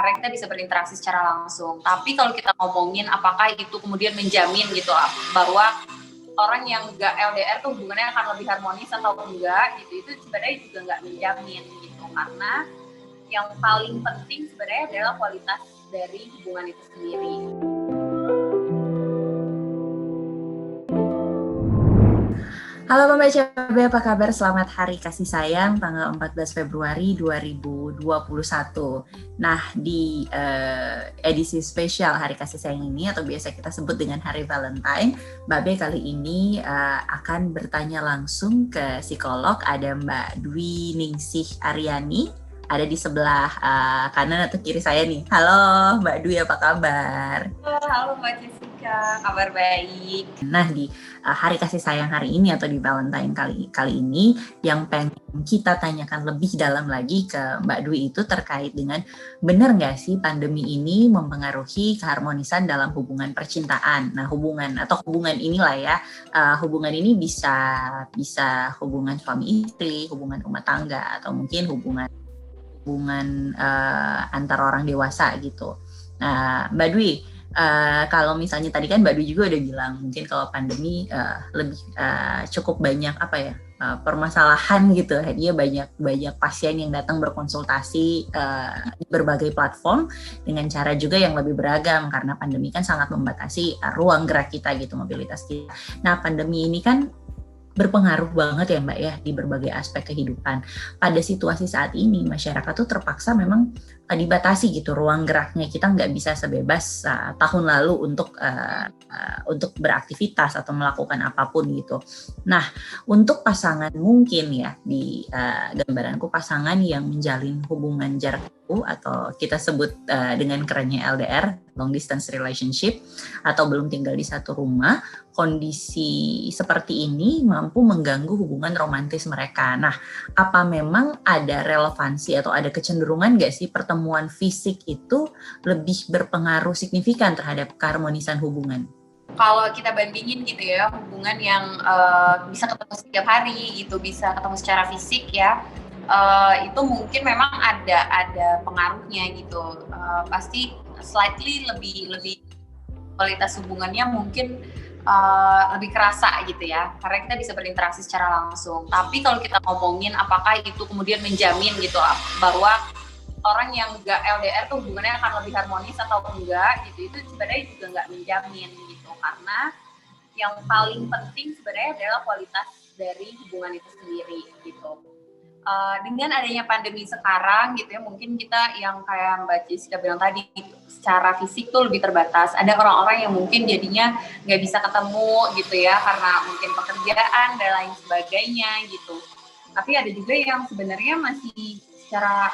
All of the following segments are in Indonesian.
karena kita bisa berinteraksi secara langsung. Tapi kalau kita ngomongin apakah itu kemudian menjamin gitu bahwa orang yang nggak LDR tuh hubungannya akan lebih harmonis atau enggak gitu, itu sebenarnya juga nggak menjamin gitu, karena yang paling penting sebenarnya adalah kualitas dari hubungan itu sendiri. Halo pembaca CB, apa kabar? Selamat Hari Kasih Sayang, tanggal 14 Februari 2021. Nah, di edisi spesial Hari Kasih Sayang ini, atau biasa kita sebut dengan Hari Valentine, Mbak B kali ini akan bertanya langsung ke psikolog. Ada Mbak Dwi Ningsih Aryani, ada di sebelah kanan atau kiri saya nih. Halo Mbak Dwi, apa kabar? Halo Mbak Jessica, kabar baik. Nah, di Hari Kasih Sayang hari ini atau di Valentine kali ini, yang pengen kita tanyakan lebih dalam lagi ke Mbak Dwi itu terkait dengan benar nggak sih pandemi ini mempengaruhi keharmonisan dalam hubungan percintaan. Nah, hubungan inilah ya, hubungan ini bisa hubungan suami istri, hubungan rumah tangga, atau mungkin hubungan antar orang dewasa gitu. Nah, Mbak Dwi, kalau misalnya tadi kan Mbak Dwi juga udah bilang mungkin kalau pandemi lebih cukup banyak permasalahan gitu. Dia banyak pasien yang datang berkonsultasi di berbagai platform dengan cara juga yang lebih beragam, karena pandemi kan sangat membatasi ruang gerak kita gitu, mobilitas kita. Nah, pandemi ini kan berpengaruh banget ya Mbak ya di berbagai aspek kehidupan. Pada situasi saat ini masyarakat tuh terpaksa memang dibatasi gitu ruang geraknya. Kita nggak bisa sebebas tahun lalu untuk beraktivitas atau melakukan apapun gitu. Nah, untuk pasangan mungkin ya di gambaranku pasangan yang menjalin hubungan jarak jauh atau kita sebut dengan kerennya LDR, long distance relationship, atau belum tinggal di satu rumah, kondisi seperti ini mampu mengganggu hubungan romantis mereka. Nah, apa memang ada relevansi atau ada kecenderungan nggak sih pertemuan fisik itu lebih berpengaruh signifikan terhadap keharmonisan hubungan? Kalau kita bandingin gitu ya, hubungan yang bisa ketemu setiap hari gitu, bisa ketemu secara fisik ya, itu mungkin memang ada pengaruhnya gitu. Pasti slightly lebih kualitas hubungannya mungkin lebih kerasa gitu ya, karena kita bisa berinteraksi secara langsung. Tapi kalau kita ngomongin apakah itu kemudian menjamin gitu bahwa orang yang nggak LDR tuh hubungannya akan lebih harmonis atau enggak gitu, itu sebenarnya juga nggak menjamin gitu, karena yang paling penting sebenarnya adalah kualitas dari hubungan itu sendiri gitu. Dengan adanya pandemi sekarang gitu ya, mungkin kita yang kayak Mbak Jessica bilang tadi, secara fisik tuh lebih terbatas. Ada orang-orang yang mungkin jadinya nggak bisa ketemu gitu ya, karena mungkin pekerjaan dan lain sebagainya gitu. Tapi ada juga yang sebenarnya masih secara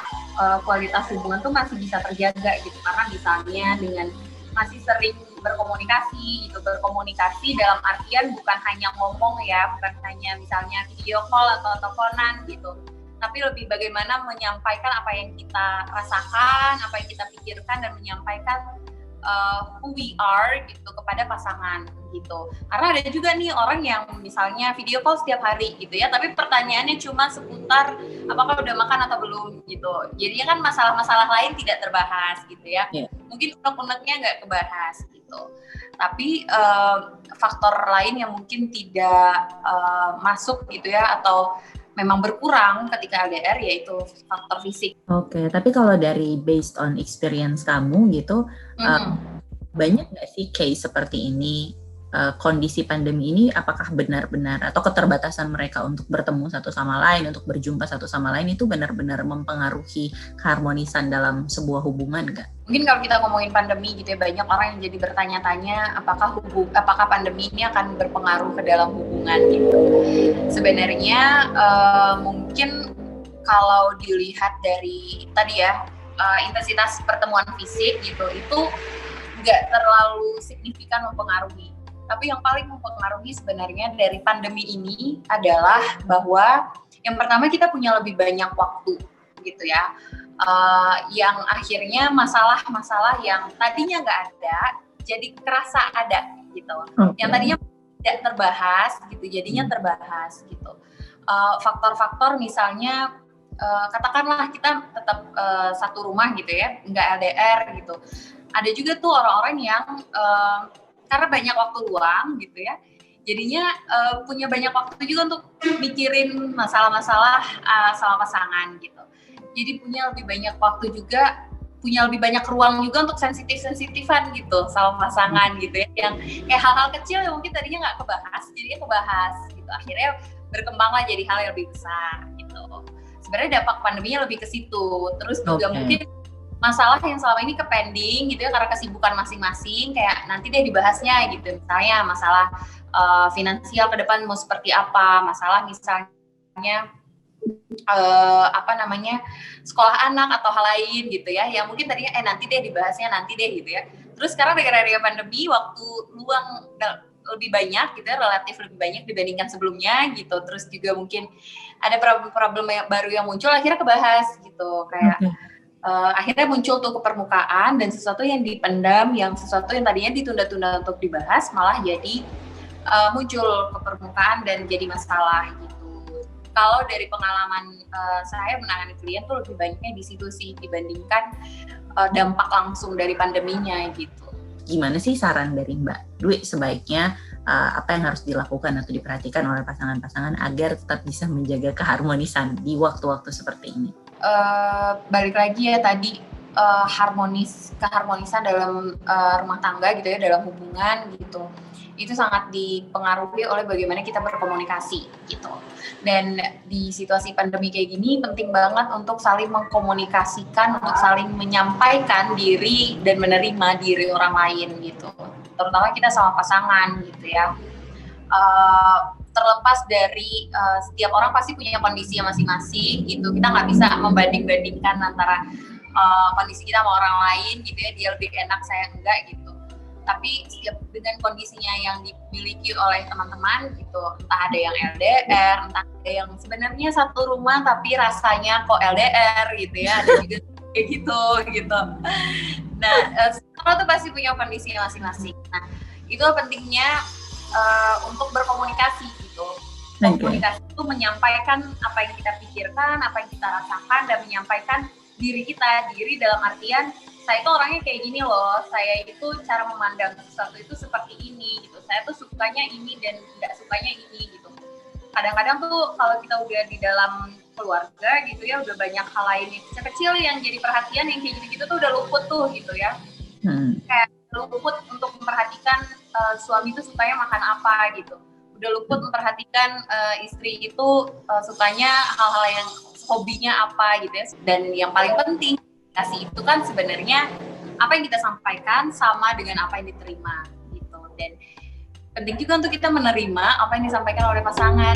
kualitas hubungan tuh masih bisa terjaga gitu, karena misalnya dengan masih sering berkomunikasi gitu, berkomunikasi dalam artian bukan hanya ngomong ya, bukan hanya misalnya video call atau teleponan gitu, tapi lebih bagaimana menyampaikan apa yang kita rasakan, apa yang kita pikirkan, dan menyampaikan who we are gitu kepada pasangan gitu. Karena ada juga nih orang yang misalnya video call setiap hari gitu ya, tapi pertanyaannya cuma seputar apakah udah makan atau belum gitu. Jadinya kan masalah-masalah lain tidak terbahas gitu ya. Mungkin unek-uneknya nggak kebahas gitu. Tapi faktor lain yang mungkin tidak masuk gitu ya, atau memang berkurang ketika LDR, yaitu faktor fisik. Oke, tapi kalau dari based on experience kamu gitu, banyak nggak sih case seperti ini, kondisi pandemi ini apakah benar-benar atau keterbatasan mereka untuk bertemu satu sama lain, untuk berjumpa satu sama lain itu benar-benar mempengaruhi keharmonisan dalam sebuah hubungan nggak? Mungkin kalau kita ngomongin pandemi gitu ya, banyak orang yang jadi bertanya-tanya apakah pandemi ini akan berpengaruh ke dalam hubungan gitu. Sebenarnya mungkin kalau dilihat dari tadi ya, intensitas pertemuan fisik gitu, itu nggak terlalu signifikan mempengaruhi. Tapi yang paling mempengaruhi sebenarnya dari pandemi ini adalah bahwa yang pertama kita punya lebih banyak waktu gitu ya. Yang akhirnya masalah-masalah yang tadinya nggak ada jadi kerasa ada gitu. Yang tadinya tidak terbahas gitu jadinya terbahas gitu. Faktor-faktor misalnya katakanlah kita tetap satu rumah gitu ya, nggak LDR gitu. Ada juga tuh orang-orang yang karena banyak waktu luang gitu ya, jadinya punya banyak waktu juga untuk mikirin masalah-masalah sama pasangan gitu. Jadi punya lebih banyak waktu juga, punya lebih banyak ruang juga untuk sensitif-sensitifan gitu sama pasangan gitu ya, yang kayak hal-hal kecil yang mungkin tadinya nggak kebahas, jadinya kebahas gitu, akhirnya berkembanglah jadi hal yang lebih besar gitu. Sebenarnya dampak pandeminya lebih ke situ. Terus juga mungkin masalah yang selama ini pending gitu ya karena kesibukan masing-masing, kayak nanti deh dibahasnya gitu, misalnya masalah finansial ke depan mau seperti apa, masalah misalnya sekolah anak atau hal lain gitu ya, yang mungkin tadinya nanti deh dibahasnya nanti deh gitu ya. Terus sekarang gara-gara pandemi waktu luang lebih banyak gitu ya, relatif lebih banyak dibandingkan sebelumnya gitu. Terus juga mungkin ada problem baru yang muncul, akhirnya kebahas gitu, kayak akhirnya muncul tuh ke permukaan, dan sesuatu yang dipendam, yang sesuatu yang tadinya ditunda-tunda untuk dibahas malah jadi muncul ke permukaan dan jadi masalah gitu. Kalau dari pengalaman saya menangani klien tuh lebih banyaknya di situ sih dibandingkan dampak langsung dari pandeminya gitu. Gimana sih saran dari Mbak Dwi sebaiknya apa yang harus dilakukan atau diperhatikan oleh pasangan-pasangan agar tetap bisa menjaga keharmonisan di waktu-waktu seperti ini? Balik lagi ya tadi, keharmonisan dalam rumah tangga gitu ya, dalam hubungan gitu, itu sangat dipengaruhi oleh bagaimana kita berkomunikasi gitu. Dan di situasi pandemi kayak gini penting banget untuk saling mengkomunikasikan, untuk saling menyampaikan diri dan menerima diri orang lain gitu, terutama kita sama pasangan gitu ya. Terlepas dari setiap orang pasti punya kondisi masing-masing gitu, kita nggak bisa membanding-bandingkan antara kondisi kita sama orang lain gitu ya, dia lebih enak saya enggak gitu. Tapi setiap dengan kondisinya yang dimiliki oleh teman-teman gitu, entah ada yang LDR, entah ada yang sebenarnya satu rumah tapi rasanya kok LDR gitu ya, ada juga kayak gitu. Nah, semua tuh pasti punya kondisinya masing-masing. Nah, itu pentingnya untuk berkomunikasi gitu. Komunikasi itu menyampaikan apa yang kita pikirkan, apa yang kita rasakan, dan menyampaikan diri kita. Diri dalam artian, saya tuh orangnya kayak gini loh, saya itu cara memandang sesuatu itu seperti ini gitu, saya tuh sukanya ini dan nggak sukanya ini gitu. Kadang-kadang tuh kalau kita udah di dalam keluarga gitu ya, udah banyak hal lain yang kecil-kecil yang jadi perhatian, yang kayak gitu-gitu tuh udah luput tuh gitu ya. Kayak luput untuk memperhatikan suami itu sukanya makan apa gitu, udah luput memperhatikan istri itu sukanya hal-hal yang hobinya apa gitu ya. Dan yang paling penting kasih itu kan sebenarnya apa yang kita sampaikan sama dengan apa yang diterima gitu. Dan penting juga untuk kita menerima apa yang disampaikan oleh pasangan.